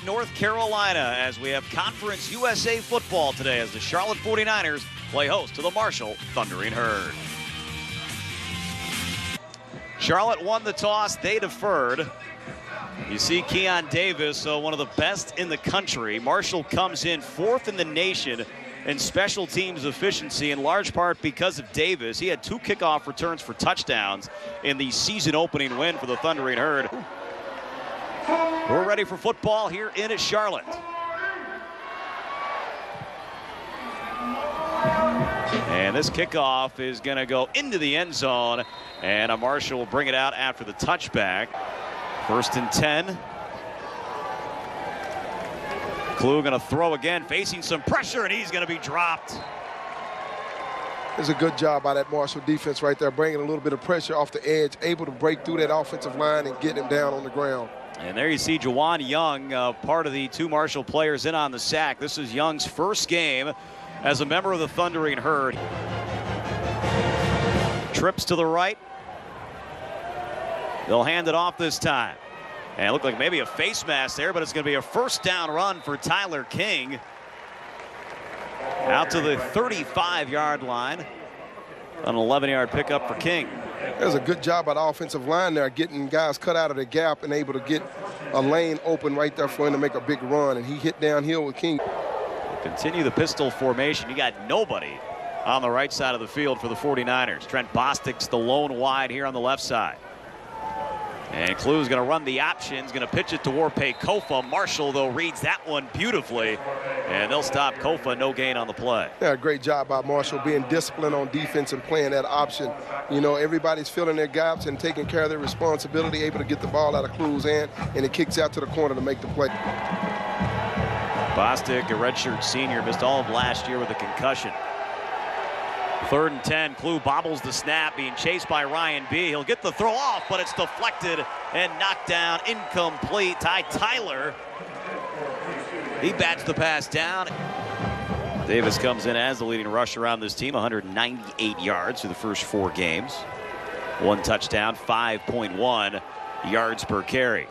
North Carolina, as we have Conference USA football today as the Charlotte 49ers play host to the Marshall Thundering Herd. Charlotte won the toss, they deferred. You see Keon Davis, one of the best in the country. Marshall comes in 4th in the nation in special teams efficiency, in large part because of Davis. He had 2 kickoff returns for touchdowns in the season opening win for the Thundering Herd. We're ready for football here in Charlotte. And this kickoff is going to go into the end zone, and Marshall will bring it out after the touchback. 1st and 10. Klug going to throw again, facing some pressure, and he's going to be dropped. It's a good job by that Marshall defense right there, bringing a little bit of pressure off the edge, able to break through that offensive line and get him down on the ground. And there you see Juwan Young, part of the 2 Marshall players in on the sack. This is Young's first game as a member of the Thundering Herd. Trips to the right. They'll hand it off this time. And it looked like maybe a face mask there, but it's going to be a first down run for Tyler King. Out to the 35-yard line. An 11-yard pickup for King. There's a good job by the offensive line there, getting guys cut out of the gap and able to get a lane open right there for him to make a big run. And he hit downhill with King. Continue the pistol formation. You got nobody on the right side of the field for the 49ers. Trent Bostic's the lone wide here on the left side. And Klug's going to run the options, going to pitch it to Warpay Kofa. Marshall, though, reads that one beautifully, and they'll stop Kofa. No gain on the play. Yeah, great job by Marshall being disciplined on defense and playing that option. You know, everybody's filling their gaps and taking care of their responsibility, able to get the ball out of Klug's hand, and it kicks out to the corner to make the play. Bostic, a redshirt senior, missed all of last year with a concussion. 3rd and 10, Klug bobbles the snap, being chased by Ryan B. He'll get the throw off, but it's deflected and knocked down, incomplete. Ty Tyler, he bats the pass down. Davis comes in as the leading rusher on this team, 198 yards through the first 4 games. 1 touchdown, 5.1 yards per carry.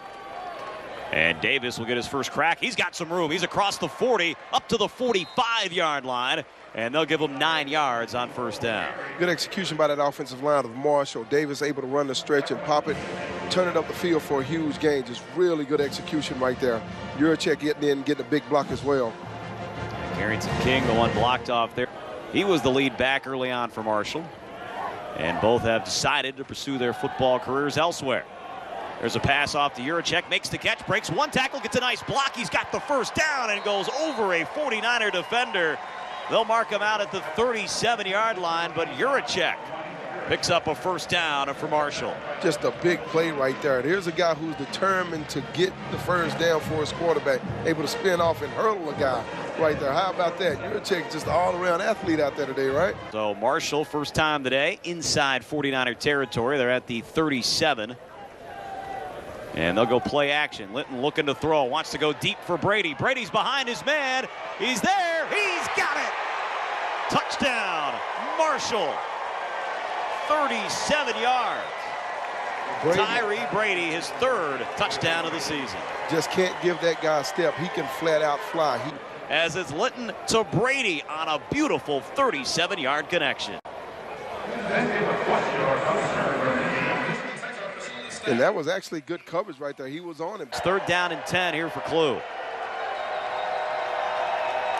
And Davis will get his first crack. He's got some room. He's across the 40, up to the 45-yard line. And they'll give him 9 yards on first down. Good execution by that offensive line of Marshall. Davis able to run the stretch and pop it, turn it up the field for a huge gain. Just really good execution right there. Juracek getting in, getting a big block as well. Carrington King, the one blocked off there. He was the lead back early on for Marshall. And both have decided to pursue their football careers elsewhere. There's a pass off to Juracek, makes the catch, breaks 1 tackle, gets a nice block. He's got the first down and goes over a 49er defender. They'll mark him out at the 37-yard line, but Juracek picks up a first down for Marshall. Just a big play right there. There's a guy who's determined to get the first down for his quarterback, able to spin off and hurdle a guy right there. How about that? Juracek just all-around athlete out there today, right? So Marshall, first time today, inside 49er territory. They're at the 37. And they'll go play action. Linton looking to throw, wants to go deep for Brady. Brady's behind his man. He's there. He's got it. Touchdown, Marshall. 37 yards. Tyree Brady, his 3rd touchdown of the season. Just can't give that guy a step. He can flat out fly. As it's Linton to Brady on a beautiful 37-yard connection. And that was actually good coverage right there. He was on him. It's 3rd down and 10 here for Klug.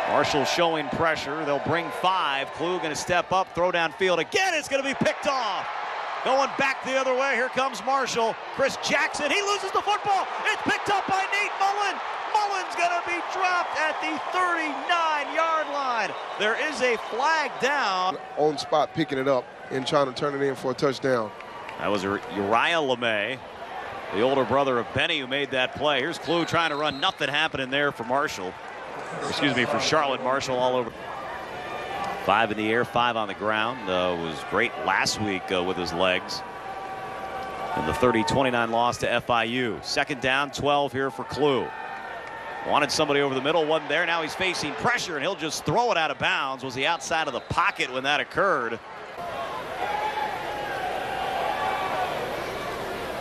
Marshall showing pressure. They'll bring 5. Klug going to step up, throw downfield again. It's going to be picked off. Going back the other way. Here comes Marshall. Chris Jackson. He loses the football. It's picked up by Nate Mullen. Mullen's going to be dropped at the 39-yard line. There is a flag down. On spot picking it up and trying to turn it in for a touchdown. That was Uriah LeMay, the older brother of Benny, who made that play. Here's Klug trying to run. Nothing happening there for Marshall. Excuse me, for Charlotte. Marshall all over. 5 in the air, 5 on the ground. Was great last week with his legs. And the 30-29 loss to FIU. 2nd down, 12 here for Klug. Wanted somebody over the middle, wasn't there. Now he's facing pressure, and he'll just throw it out of bounds. Was he outside of the pocket when that occurred?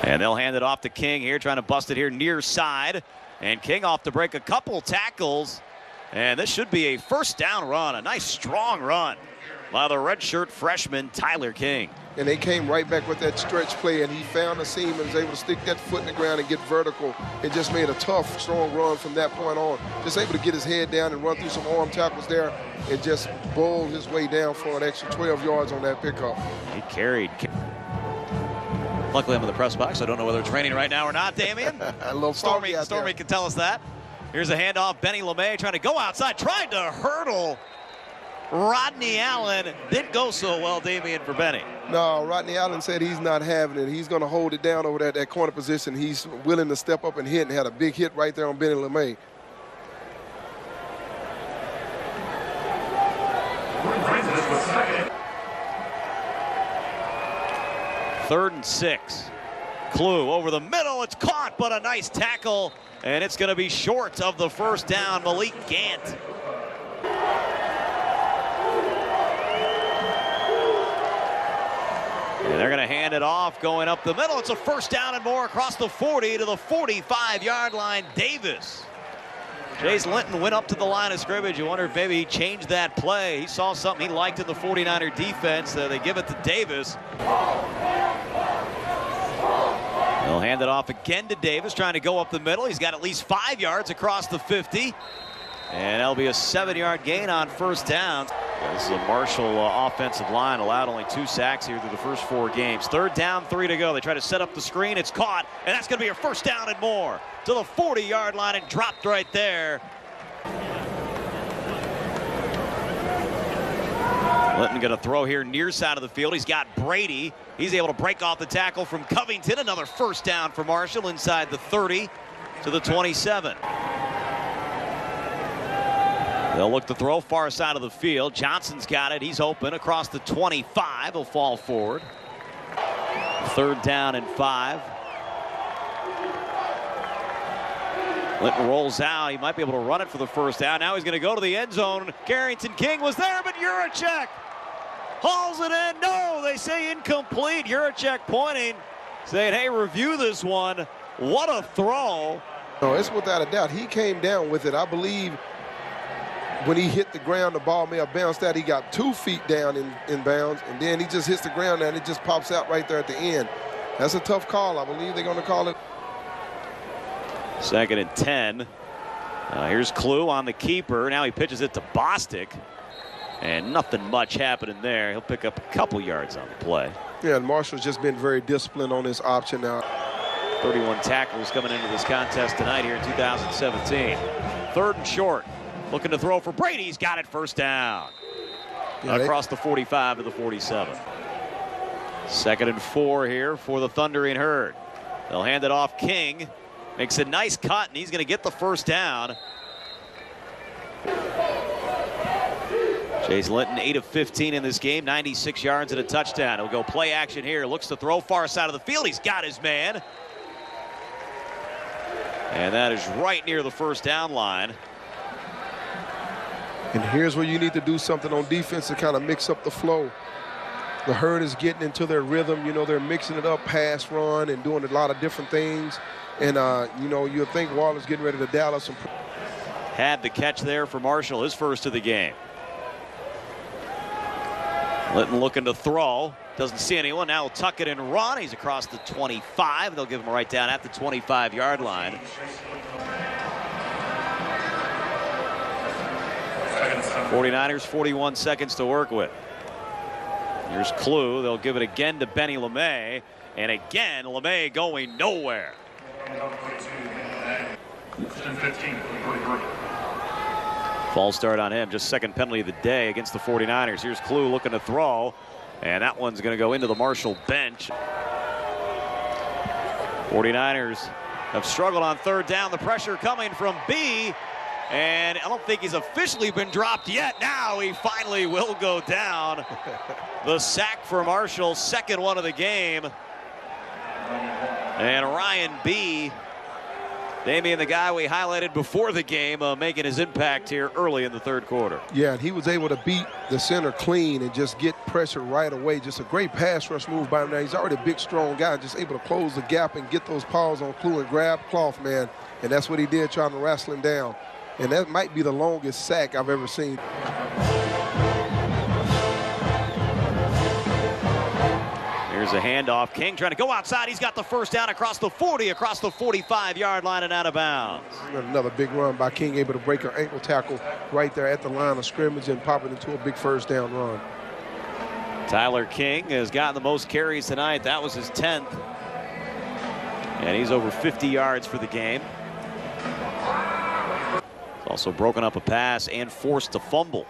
And they'll hand it off to King here, trying to bust it here near side. And King off to break a couple tackles. And this should be a first down run, a nice strong run by the redshirt freshman Tyler King. And they came right back with that stretch play, and he found a seam and was able to stick that foot in the ground and get vertical. It just made a tough, strong run from that point on. Just able to get his head down and run through some arm tackles there and just bowled his way down for an extra 12 yards on that pickup. He carried. Luckily, I'm in the press box. I don't know whether it's raining right now or not, Damian. A little Stormy can tell us that. Here's a handoff. Benny LeMay trying to go outside, trying to hurdle Rodney Allen. Didn't go so well, Damian, for Benny. No, Rodney Allen said he's not having it. He's going to hold it down over there at that corner position. He's willing to step up and hit, and had a big hit right there on Benny LeMay. Third and 6. Clue over the middle. It's caught, but a nice tackle. And it's going to be short of the first down. Malik Gant. And they're going to hand it off going up the middle. It's a first down and more across the 40 to the 45-yard line. Davis. Chase Linton went up to the line of scrimmage. You wonder if maybe he changed that play. He saw something he liked in the 49er defense. They give it to Davis. They'll hand it off again to Davis, trying to go up the middle. He's got at least 5 yards across the 50. And that'll be a 7-yard gain on first down. This is a Marshall offensive line, allowed only 2 sacks here through the first 4 games. Third down, 3 to go. They try to set up the screen. It's caught, and that's going to be a first down and more to the 40-yard line and dropped right there. Linton going to throw here near side of the field. He's got Brady. He's able to break off the tackle from Covington. Another first down for Marshall inside the 30 to the 27. They'll look to throw far side of the field. Johnson's got it. He's open across the 25. He'll fall forward. Third down and 5. Linton rolls out. He might be able to run it for the first down. Now he's going to go to the end zone. Carrington King was there, but Yurachek hauls it in. No, they say incomplete. Yurachek pointing, saying, hey, review this one. What a throw. No, it's without a doubt. He came down with it. I believe when he hit the ground, the ball may have bounced out. He got 2 feet down in bounds, and then he just hits the ground and it just pops out right there at the end. That's a tough call. I believe they're going to call it. Second and 10. Here's Clue on the keeper. Now he pitches it to Bostic. And nothing much happening there. He'll pick up a couple yards on the play. Yeah, and Marshall's just been very disciplined on this option now. 31 tackles coming into this contest tonight here in 2017. Third and short. Looking to throw for Brady. He's got it, first down. Yeah, across the 45 to the 47. Second and 4 here for the Thundering Herd. They'll hand it off. King makes a nice cut, and he's going to get the first down. Chase Linton, 8 of 15 in this game, 96 yards and a touchdown. He'll go play action here. Looks to throw far side of the field. He's got his man. And that is right near the first down line. And here's where you need to do something on defense to kind of mix up the flow. The Herd is getting into their rhythm. You know, they're mixing it up, pass, run, and doing a lot of different things. And, you know, you'll think Wallace getting ready to dial up some. Had the catch there for Marshall, his first of the game. Linton looking to throw. Doesn't see anyone. Now he'll tuck it and run. He's across the 25. They'll give him a right down at the 25-yard line. '49ers, 41 seconds to work with. Here's Clue. They'll give it again to Benny LeMay. And again, LeMay going nowhere. False start on him. Just second penalty of the day against the 49ers. Here's Clue looking to throw. And that one's going to go into the Marshall bench. 49ers have struggled on third down. The pressure coming from B. And I don't think he's officially been dropped yet. Now he finally will go down. The sack for Marshall, second one of the game. And Ryan B Damian, the guy we highlighted before the game, making his impact here early in the third quarter. Yeah, and he was able to beat the center clean and just get pressure right away. Just a great pass rush move by him. Now, he's already a big, strong guy, just able to close the gap and get those paws on Clue and grab Clough, man. And that's what he did, trying to wrestle him down. And that might be the longest sack I've ever seen. Here's a handoff. King trying to go outside. He's got the first down across the 40, across the 45-yard line and out of bounds. Another big run by King, able to break an ankle tackle right there at the line of scrimmage and pop it into a big first down run. Tyler King has gotten the most carries tonight. That was his 10th. And he's over 50 yards for the game. He's also broken up a pass and forced a fumble.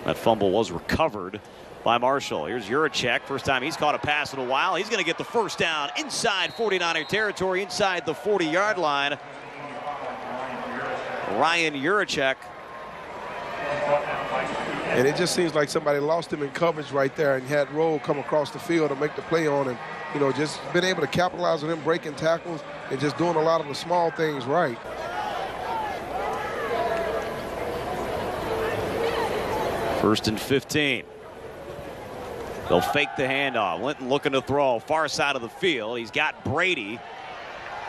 That fumble was recovered by Marshall. Here's Juracek. First time he's caught a pass in a while. He's going to get the first down inside 49er territory, inside the 40-yard line. Ryan Juracek. And it just seems like somebody lost him in coverage right there and had Rowe come across the field to make the play on him. You know, just been able to capitalize on him breaking tackles and just doing a lot of the small things right. First and 15. They'll fake the handoff. Linton looking to throw far side of the field. He's got Brady.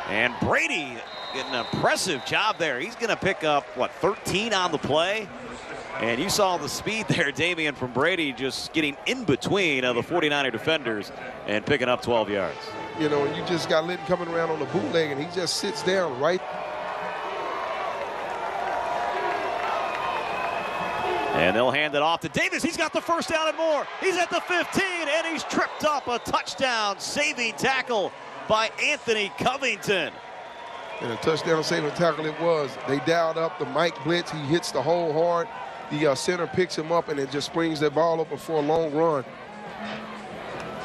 And Brady getting an impressive job there. He's going to pick up, what, 13 on the play? And you saw the speed there, Damian, from Brady, just getting in between the 49er defenders and picking up 12 yards. You know, you just got Linton coming around on the bootleg, and he just sits down right. And they'll hand it off to Davis. He's got the first down and more. He's at the 15, and he's tripped up. A touchdown saving tackle by Anthony Covington. And a touchdown saving tackle it was. They dialed up the Mike blitz. He hits the hole hard. The center picks him up, and it just springs that ball open for a long run.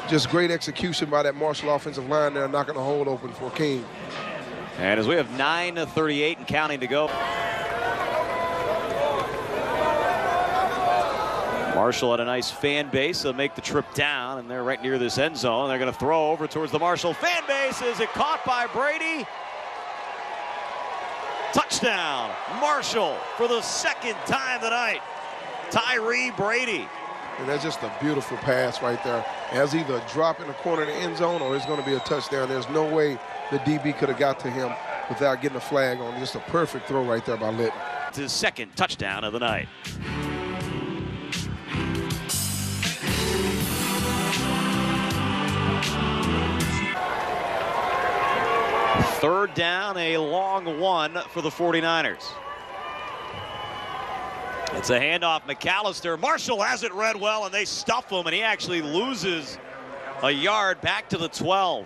Just great execution by that Marshall offensive line there, knocking the hole open for King. And as we have 9:38 and counting to go. Marshall had a nice fan base. They'll make the trip down, and they're right near this end zone. They're going to throw over towards the Marshall fan base. Is it caught by Brady? Touchdown, Marshall, for the second time tonight. Tyree Brady. And that's just a beautiful pass right there. It has either a drop in the corner of the end zone or it's going to be a touchdown. There's no way the DB could have got to him without getting a flag on. Just a perfect throw right there by Litton. It's his second touchdown of the night. Third down, a long one for the 49ers. It's a handoff, McAllister. Marshall has it read well, and they stuff him, and he actually loses a yard back to the 12.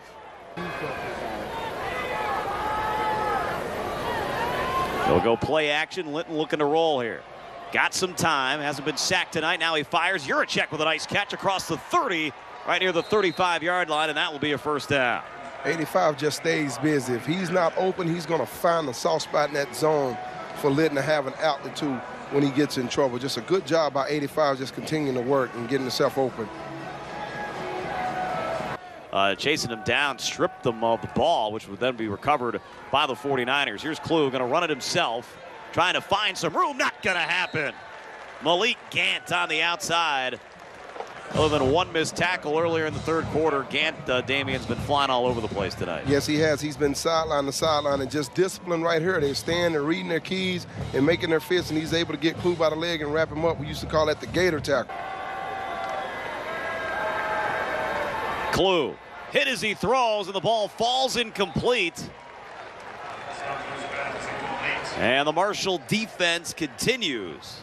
They'll go play action. Linton looking to roll here. Got some time, hasn't been sacked tonight. Now he fires. Juracek with a nice catch across the 30, right near the 35-yard line, and that will be a first down. 85 just stays busy. If he's not open, he's going to find the soft spot in that zone for Litton to have an outlet to when he gets in trouble. Just a good job by 85 just continuing to work and getting himself open. Chasing him down, stripped them of the ball, which would then be recovered by the 49ers. Here's Clue, going to run it himself, trying to find some room. Not going to happen. Malik Gant on the outside. Other than one missed tackle earlier in the third quarter, Gant, Damian's been flying all over the place tonight. Yes, he has. He's been sideline to sideline and just disciplined right here. They're standing and reading their keys and making their fits, and he's able to get Clue by the leg and wrap him up. We used to call that the gator tackle. Clue hit as he throws, and the ball falls incomplete. And the Marshall defense continues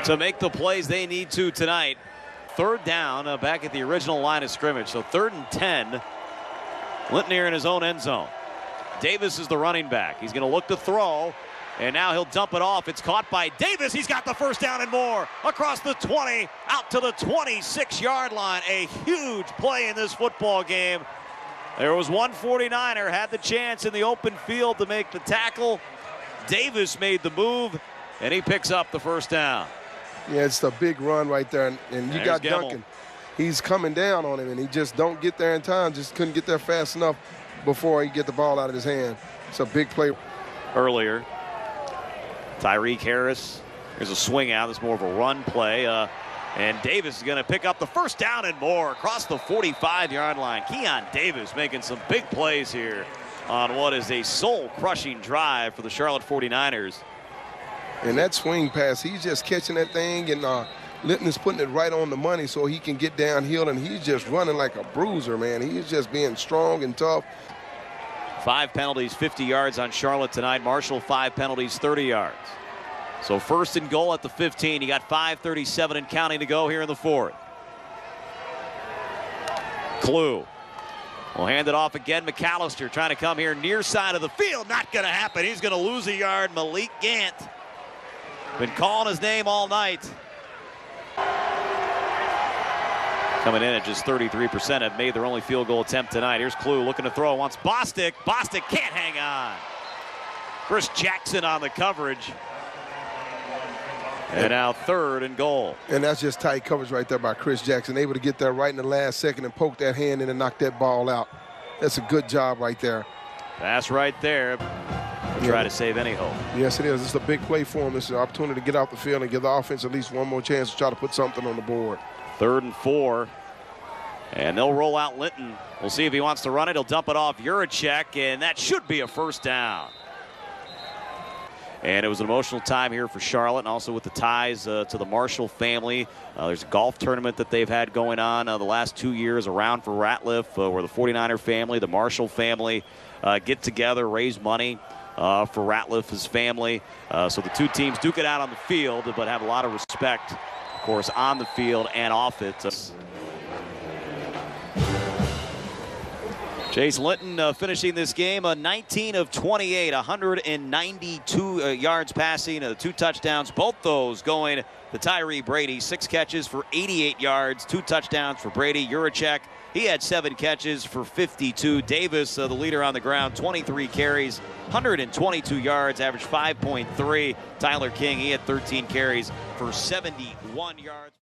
to make the plays they need to tonight. Third down, back at the original line of scrimmage. So 3rd and 10. Linton here in his own end zone. Davis is the running back. He's going to look to throw, and now he'll dump it off. It's caught by Davis. He's got the first down and more. Across the 20, out to the 26-yard line. A huge play in this football game. There was one 49er, had the chance in the open field to make the tackle. Davis made the move, and he picks up the first down. Yeah, it's a big run right there, and you got Duncan. He's coming down on him, and he just don't get there in time, just couldn't get there fast enough. before he get the ball out of his hand. It's a big play. Earlier, Tyreek Harris, here's a swing out. It's more of a run play. And Davis is going to pick up the first down and more across the 45-yard line. Keon Davis making some big plays here on what is a soul-crushing drive for the Charlotte 49ers. And that swing pass, he's just catching that thing, and Linton is putting it right on the money so he can get downhill, and he's just running like a bruiser, man. He's just being strong and tough. 5 penalties, 50 yards on Charlotte tonight. Marshall, 5 penalties, 30 yards. So first and goal at the 15. You got 5:37 and counting to go here in the fourth. Clue will hand it off again. McAllister trying to come here near side of the field. Not going to happen. He's going to lose a yard. Malik Gant. Been calling his name all night. Coming in at just 33%, have made their only field goal attempt tonight. Here's Clue looking to throw. Wants Bostic. Bostic can't hang on. Chris Jackson on the coverage. And now third and goal. And that's just tight coverage right there by Chris Jackson. Able to get there right in the last second and poke that hand in and knock that ball out. That's a good job right there. Pass right there. Try to save any hope. Yes, it is. It's a big play for him. It's an opportunity to get out the field and give the offense at least one more chance to try to put something on the board. 3rd and 4. And they'll roll out Linton. We'll see if he wants to run it. He'll dump it off Juracek, and that should be a first down. And it was an emotional time here for Charlotte, and also with the ties to the Marshall family. There's a golf tournament that they've had going on the last 2 years around for Ratliff, where the 49er family, the Marshall family get together, raise money for Ratliff, his family. So the two teams duke it out on the field, but have a lot of respect, of course, on the field and off it. Chase Linton finishing this game 19 of 28, 192 yards passing, 2 touchdowns, both those going to Tyree Brady. 6 catches for 88 yards, 2 touchdowns for Brady. Juracek, he had 7 catches for 52. Davis, the leader on the ground, 23 carries, 122 yards, averaged 5.3. Tyler King, he had 13 carries for 71 yards.